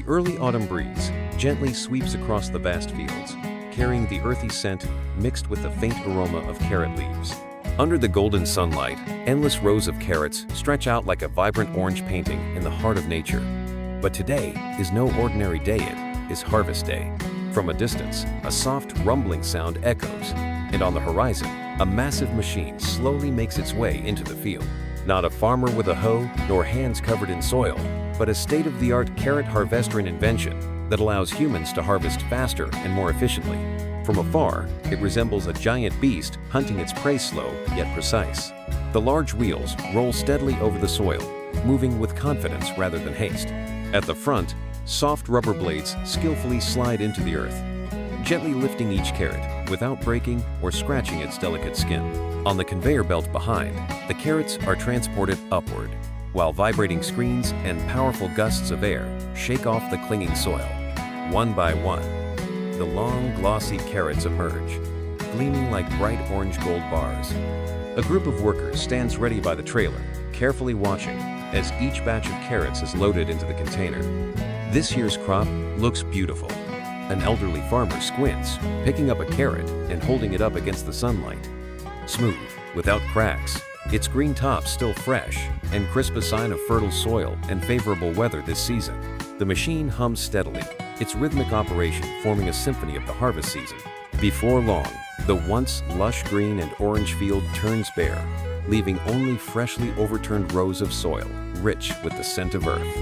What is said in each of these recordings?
early autumn breeze gently sweeps across the vast fields, carrying the earthy scent mixed with the faint aroma of carrot leaves. Under the golden sunlight, endless rows of carrots stretch out like a vibrant orange painting in the heart of nature. But today is no ordinary day, it is harvest day. From a distance, a soft rumbling sound echoes, and on the horizon, a massive machine slowly makes its way into the field. Not a farmer with a hoe nor hands covered in soil, but a state-of-the-art carrot harvester invention that allows humans to harvest faster and more efficiently. From afar, it resembles a giant beast hunting its prey slow yet precise. The large wheels roll steadily over the soil, moving with confidence rather than haste. At the front, soft rubber blades skillfully slide into the earth, gently lifting each carrot without breaking or scratching its delicate skin. On the conveyor belt behind, the carrots are transported upward, while vibrating screens and powerful gusts of air shake off the clinging soil. One by one, the long, glossy carrots emerge, gleaming like bright orange gold bars. A group of workers stands ready by the trailer, carefully watching as each batch of carrots is loaded into the container. This year's crop looks beautiful. An elderly farmer squints, picking up a carrot and holding it up against the sunlight. Smooth, without cracks, its green top still fresh and crisp, a sign of fertile soil and favorable weather this season. The machine hums steadily, its rhythmic operation forming a symphony of the harvest season. Before long, the once lush green and orange field turns bare, leaving only freshly overturned rows of soil, rich with the scent of earth.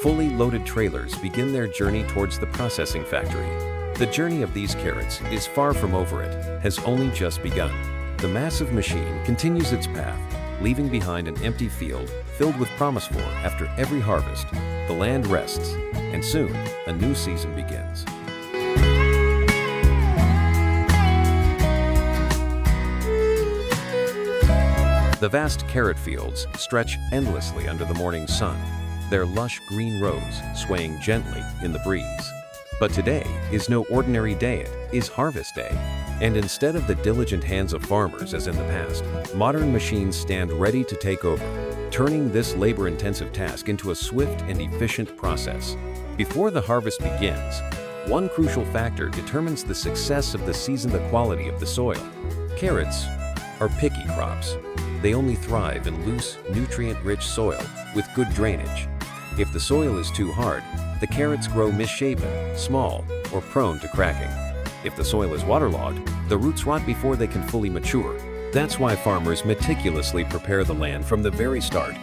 Fully loaded trailers begin their journey towards the processing factory. The journey of these carrots is far from over, it has only just begun. The massive machine continues its path, leaving behind an empty field filled with promise, for after every harvest, the land rests, and soon a new season begins. The vast carrot fields stretch endlessly under the morning sun, their lush green rows swaying gently in the breeze. But today is no ordinary day, it is harvest day. And instead of the diligent hands of farmers as in the past, modern machines stand ready to take over, turning this labor-intensive task into a swift and efficient process. Before the harvest begins, one crucial factor determines the success of the season: the quality of the soil. Carrots are picky crops. They only thrive in loose, nutrient-rich soil with good drainage. If the soil is too hard, the carrots grow misshapen, small, or prone to cracking. If the soil is waterlogged, the roots rot before they can fully mature. That's why farmers meticulously prepare the land from the very start,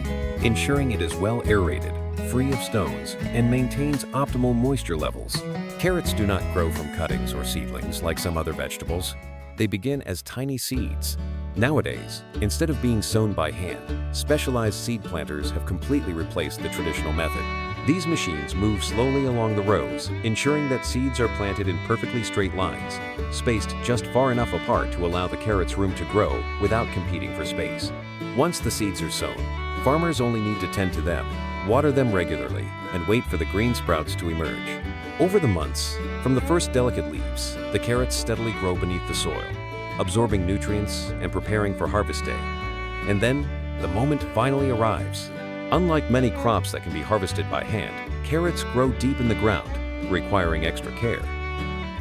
ensuring it is well aerated, free of stones, and maintains optimal moisture levels. Carrots do not grow from cuttings or seedlings like some other vegetables. They begin as tiny seeds. Nowadays, instead of being sown by hand, specialized seed planters have completely replaced the traditional method. These machines move slowly along the rows, ensuring that seeds are planted in perfectly straight lines, spaced just far enough apart to allow the carrots room to grow without competing for space. Once the seeds are sown, farmers only need to tend to them, water them regularly, and wait for the green sprouts to emerge. Over the months, from the first delicate leaves, the carrots steadily grow beneath the soil, absorbing nutrients and preparing for harvest day. And then, the moment finally arrives. Unlike many crops that can be harvested by hand, carrots grow deep in the ground, requiring extra care.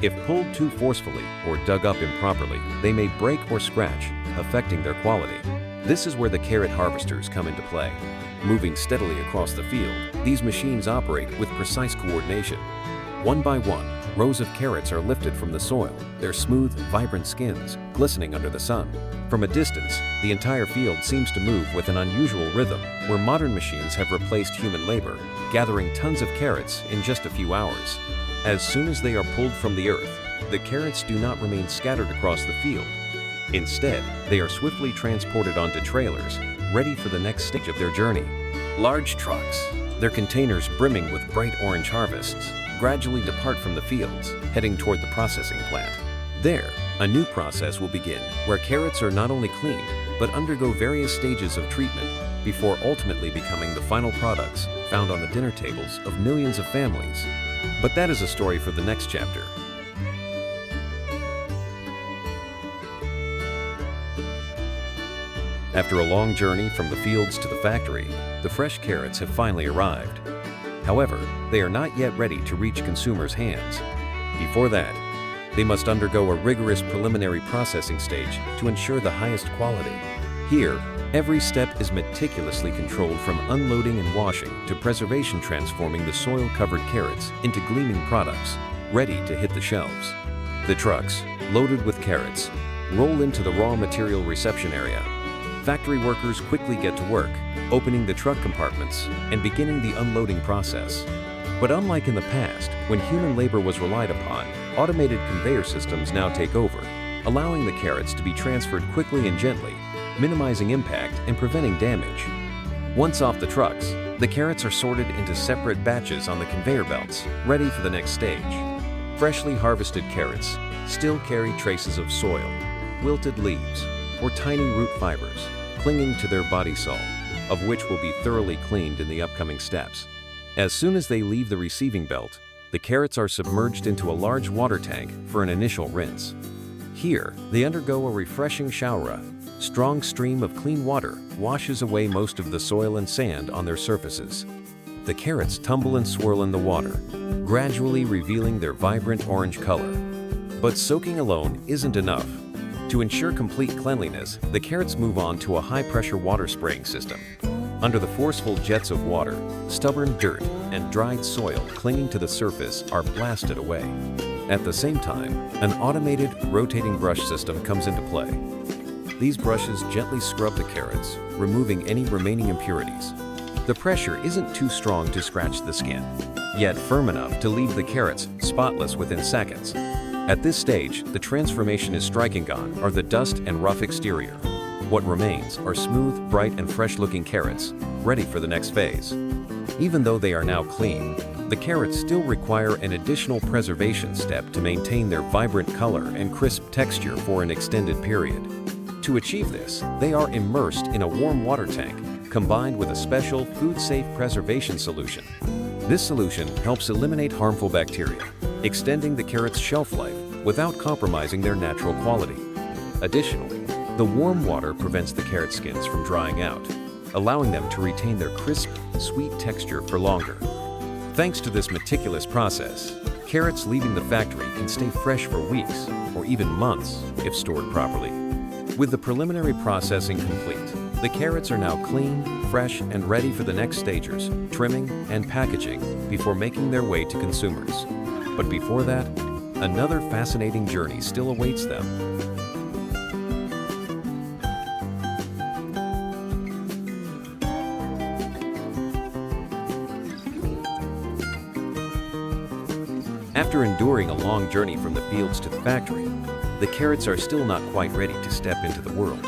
If pulled too forcefully or dug up improperly, they may break or scratch, affecting their quality. This is where the carrot harvesters come into play. Moving steadily across the field, these machines operate with precise coordination. One by one, rows of carrots are lifted from the soil, their smooth, vibrant skins glistening under the sun. From a distance, the entire field seems to move with an unusual rhythm, where modern machines have replaced human labor, gathering tons of carrots in just a few hours. As soon as they are pulled from the earth, the carrots do not remain scattered across the field. Instead, they are swiftly transported onto trailers, ready for the next stage of their journey. Large trucks, their containers brimming with bright orange harvests, gradually depart from the fields, heading toward the processing plant. There, a new process will begin, where carrots are not only cleaned, but undergo various stages of treatment before ultimately becoming the final products found on the dinner tables of millions of families. But that is a story for the next chapter. After a long journey from the fields to the factory, the fresh carrots have finally arrived. However, they are not yet ready to reach consumers' hands. Before that, they must undergo a rigorous preliminary processing stage to ensure the highest quality. Here, every step is meticulously controlled from unloading and washing to preservation, transforming the soil-covered carrots into gleaming products, ready to hit the shelves. The trucks, loaded with carrots, roll into the raw material reception area. Factory workers quickly get to work, opening the truck compartments and beginning the unloading process. But unlike in the past, when human labor was relied upon, automated conveyor systems now take over, allowing the carrots to be transferred quickly and gently, minimizing impact and preventing damage. Once off the trucks, the carrots are sorted into separate batches on the conveyor belts, ready for the next stage. Freshly harvested carrots still carry traces of soil, wilted leaves, or tiny root fibers clinging to their body soil, of which will be thoroughly cleaned in the upcoming steps. As soon as they leave the receiving belt, the carrots are submerged into a large water tank for an initial rinse. Here, they undergo a refreshing shower. A strong stream of clean water washes away most of the soil and sand on their surfaces. The carrots tumble and swirl in the water, gradually revealing their vibrant orange color. But soaking alone isn't enough. To ensure complete cleanliness, the carrots move on to a high-pressure water spraying system. Under the forceful jets of water, stubborn dirt and dried soil clinging to the surface are blasted away. At the same time, an automated, rotating brush system comes into play. These brushes gently scrub the carrots, removing any remaining impurities. The pressure isn't too strong to scratch the skin, yet firm enough to leave the carrots spotless within seconds. At this stage, the transformation is striking. Gone are the dust and rough exterior. What remains are smooth, bright, and fresh-looking carrots, ready for the next phase. Even though they are now clean, the carrots still require an additional preservation step to maintain their vibrant color and crisp texture for an extended period. To achieve this, they are immersed in a warm water tank, combined with a special food-safe preservation solution. This solution helps eliminate harmful bacteria, extending the carrot's shelf life without compromising their natural quality. Additionally, the warm water prevents the carrot skins from drying out, allowing them to retain their crisp, sweet texture for longer. Thanks to this meticulous process, carrots leaving the factory can stay fresh for weeks or even months if stored properly. With the preliminary processing complete, the carrots are now clean, fresh, and ready for the next stages, trimming and packaging, before making their way to consumers. But before that, another fascinating journey still awaits them. After enduring a long journey from the fields to the factory, the carrots are still not quite ready to step into the world.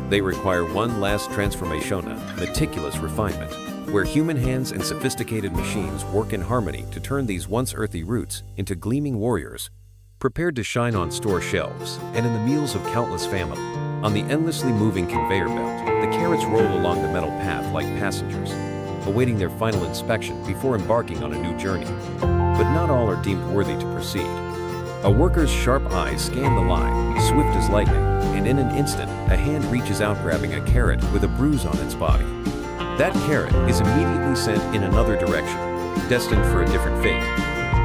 They require one last transformation, meticulous refinement, where human hands and sophisticated machines work in harmony to turn these once earthy roots into gleaming warriors, prepared to shine on store shelves and in the meals of countless families. On the endlessly moving conveyor belt, the carrots roll along the metal path like passengers, awaiting their final inspection before embarking on a new journey. But not all are deemed worthy to proceed. A worker's sharp eyes scan the line, swift as lightning, and in an instant, a hand reaches out grabbing a carrot with a bruise on its body. That carrot is immediately sent in another direction, destined for a different fate.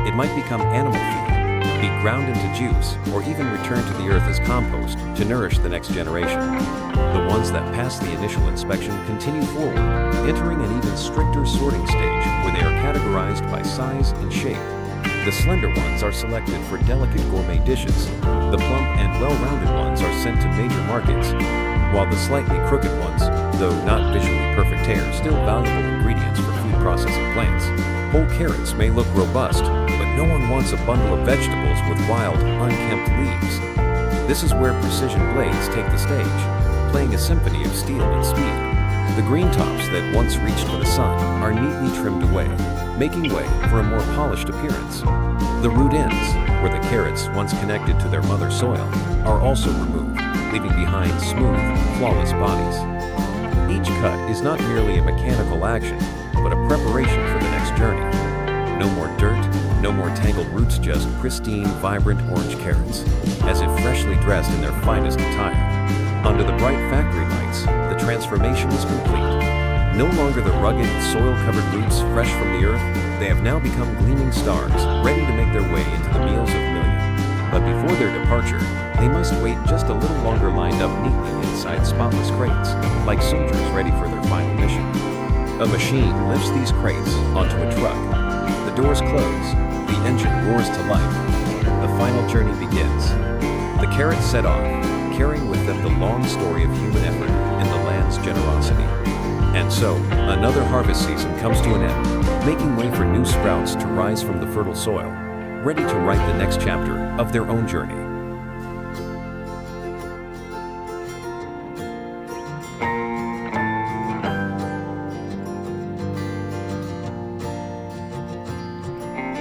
It might become animal feed, be ground into juice, or even return to the earth as compost to nourish the next generation. The ones that pass the initial inspection continue forward, entering an even stricter sorting stage where they are categorized by size and shape. The slender ones are selected for delicate gourmet dishes. The plump and well-rounded ones are sent to major markets, while the slightly crooked ones, though not visually perfect, are still valuable ingredients for food processing plants. Whole carrots may look robust, but no one wants a bundle of vegetables with wild, unkempt leaves. This is where precision blades take the stage, playing a symphony of steel and speed. The green tops that once reached for the sun are neatly trimmed away, making way for a more polished appearance. The root ends, where the carrots once connected to their mother soil, are also removed, leaving behind smooth, flawless bodies. Each cut is not merely a mechanical action, but a preparation for the next journey. No more dirt, no more tangled roots, just pristine, vibrant orange carrots, as if freshly dressed in their finest attire. Under the bright factory lights, the transformation is complete. No longer the rugged, soil-covered roots fresh from the earth, they have now become gleaming stars, ready to make their way into the meals of millions. But before their departure, they must wait just a little longer lined up neatly inside spotless crates, like soldiers ready for their final mission. A machine lifts these crates onto a truck. The doors close, the engine roars to life. The final journey begins. The carrots set off, carrying with them the long story of human effort and the land's generosity. And so, another harvest season comes to an end, making way for new sprouts to rise from the fertile soil, ready to write the next chapter of their own journey.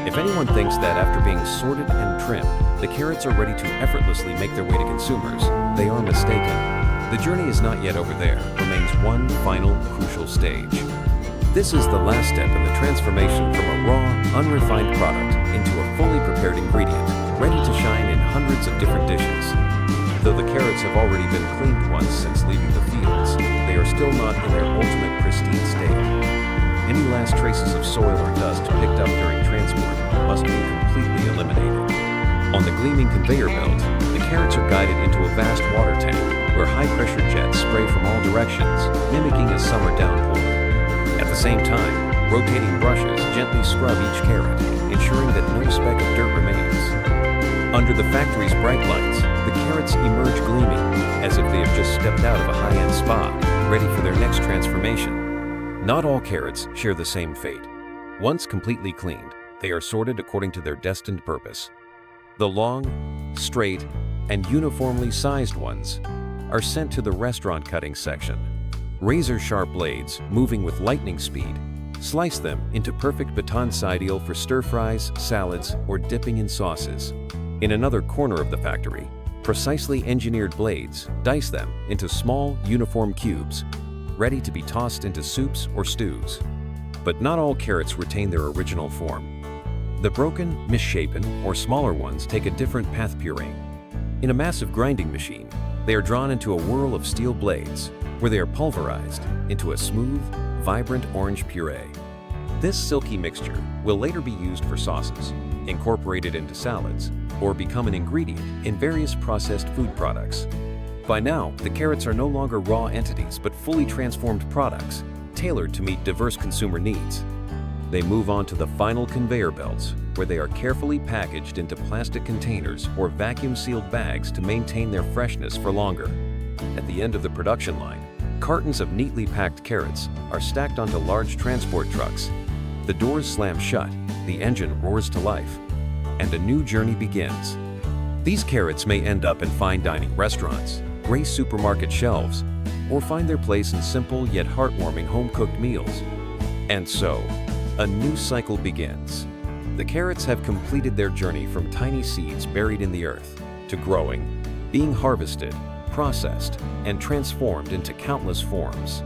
If anyone thinks that after being sorted and trimmed, the carrots are ready to effortlessly make their way to consumers, they are mistaken. The journey is not yet over there, remains one final crucial stage. This is the last step in the transformation from a raw, unrefined product into a fully prepared ingredient, ready to shine in hundreds of different dishes. Though the carrots have already been cleaned once since leaving the fields, they are still not in their ultimate pristine state. Any last traces of soil or dust picked up during transport must be completely eliminated. On the gleaming conveyor belt, the carrots are guided into a vast water tank where high-pressure jets spray from all directions, mimicking a summer downpour. At the same time, rotating brushes gently scrub each carrot, ensuring that no speck of dirt remains. Under the factory's bright lights, the carrots emerge gleaming, as if they have just stepped out of a high-end spa, ready for their next transformation. Not all carrots share the same fate. Once completely cleaned, they are sorted according to their destined purpose. The long, straight, and uniformly sized ones are sent to the restaurant cutting section. Razor-sharp blades, moving with lightning speed, slice them into perfect baton ideal for stir-fries, salads, or dipping in sauces. In another corner of the factory, precisely engineered blades dice them into small, uniform cubes, ready to be tossed into soups or stews. But not all carrots retain their original form. The broken, misshapen, or smaller ones take a different path pureeing. In a massive grinding machine, they are drawn into a whirl of steel blades, where they are pulverized into a smooth, vibrant orange puree. This silky mixture will later be used for sauces, incorporated into salads, or become an ingredient in various processed food products. By now, the carrots are no longer raw entities but fully transformed products, tailored to meet diverse consumer needs. They move on to the final conveyor belts, where they are carefully packaged into plastic containers or vacuum-sealed bags to maintain their freshness for longer. At the end of the production line, cartons of neatly packed carrots are stacked onto large transport trucks. The doors slam shut, the engine roars to life, and a new journey begins. These carrots may end up in fine dining restaurants, grace supermarket shelves, or find their place in simple yet heartwarming home-cooked meals. And so, a new cycle begins. The carrots have completed their journey from tiny seeds buried in the earth to growing, being harvested, processed, and transformed into countless forms.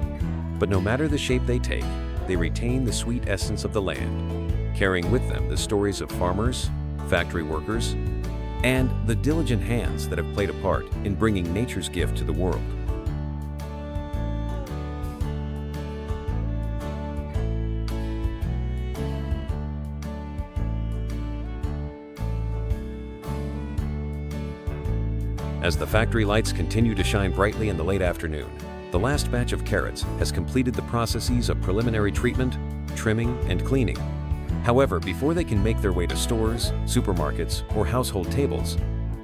But no matter the shape they take, they retain the sweet essence of the land, carrying with them the stories of farmers, factory workers, and the diligent hands that have played a part in bringing nature's gift to the world. As the factory lights continue to shine brightly in the late afternoon, the last batch of carrots has completed the processes of preliminary treatment, trimming, and cleaning. However, before they can make their way to stores, supermarkets, or household tables,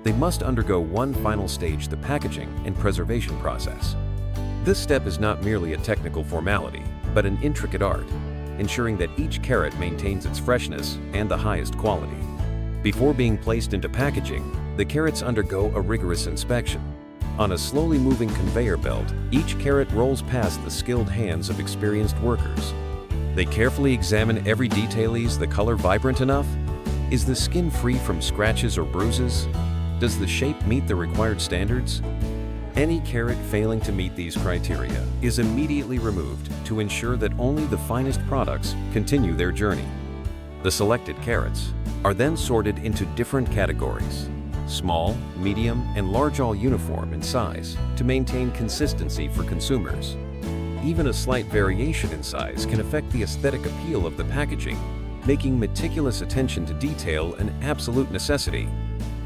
they must undergo one final stage, the packaging and preservation process. This step is not merely a technical formality, but an intricate art, ensuring that each carrot maintains its freshness and the highest quality. Before being placed into packaging, the carrots undergo a rigorous inspection. On a slowly moving conveyor belt, each carrot rolls past the skilled hands of experienced workers. They carefully examine every detail. Is the color vibrant enough? Is the skin free from scratches or bruises? Does the shape meet the required standards? Any carrot failing to meet these criteria is immediately removed to ensure that only the finest products continue their journey. The selected carrots are then sorted into different categories: small, medium, and large, all uniform in size to maintain consistency for consumers. Even a slight variation in size can affect the aesthetic appeal of the packaging, making meticulous attention to detail an absolute necessity.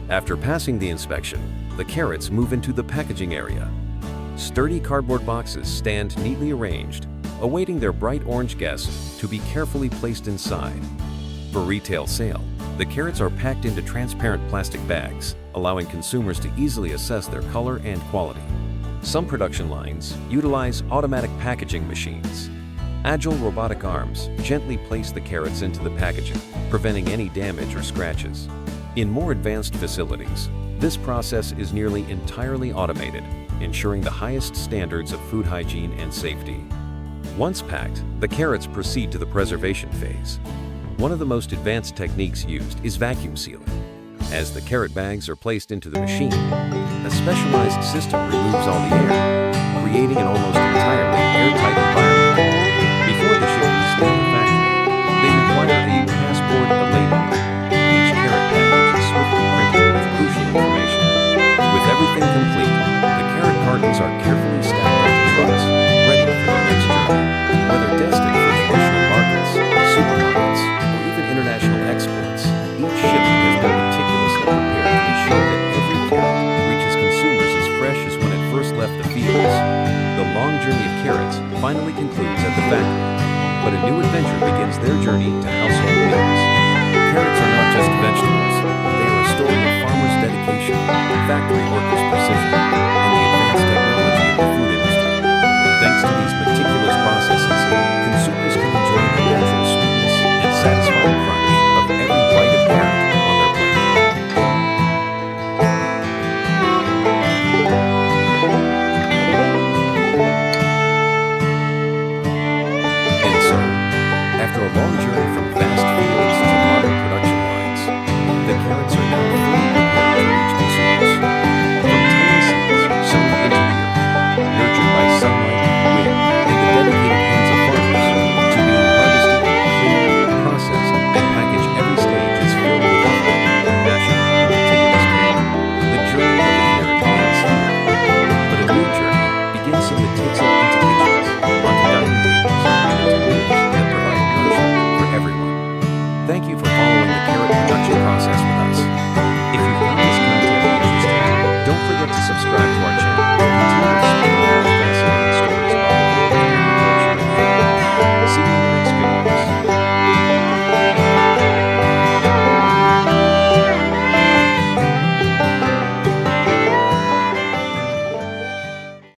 After passing the inspection, the carrots move into the packaging area. Sturdy cardboard boxes stand neatly arranged, awaiting their bright orange guests to be carefully placed inside. For retail sale, the carrots are packed into transparent plastic bags, allowing consumers to easily assess their color and quality. Some production lines utilize automatic packaging machines. Agile robotic arms gently place the carrots into the packaging, preventing any damage or scratches. In more advanced facilities, this process is nearly entirely automated, ensuring the highest standards of food hygiene and safety. Once packed, the carrots proceed to the preservation phase. One of the most advanced techniques used is vacuum sealing. As the carrot bags are placed into the machine, a specialized system removes all the air, creating an almost entirely airtight environment. Before the shipments leave the factory, they require a passport, a label. Each carrot package is swiftly printed with crucial information. With everything complete, the carrot cartons are carefully stacked onto trucks, ready for their next journey. Whether destined for traditional markets, supermarkets, or even international exports, each shipment has been meticulously prepared to ensure that every carrot reaches consumers as fresh as when it first left the fields. The long journey of carrots finally concludes at the factory, but a new adventure begins their journey to household meals. Carrots are not just vegetables, they are a story of farmers' dedication, factory workers'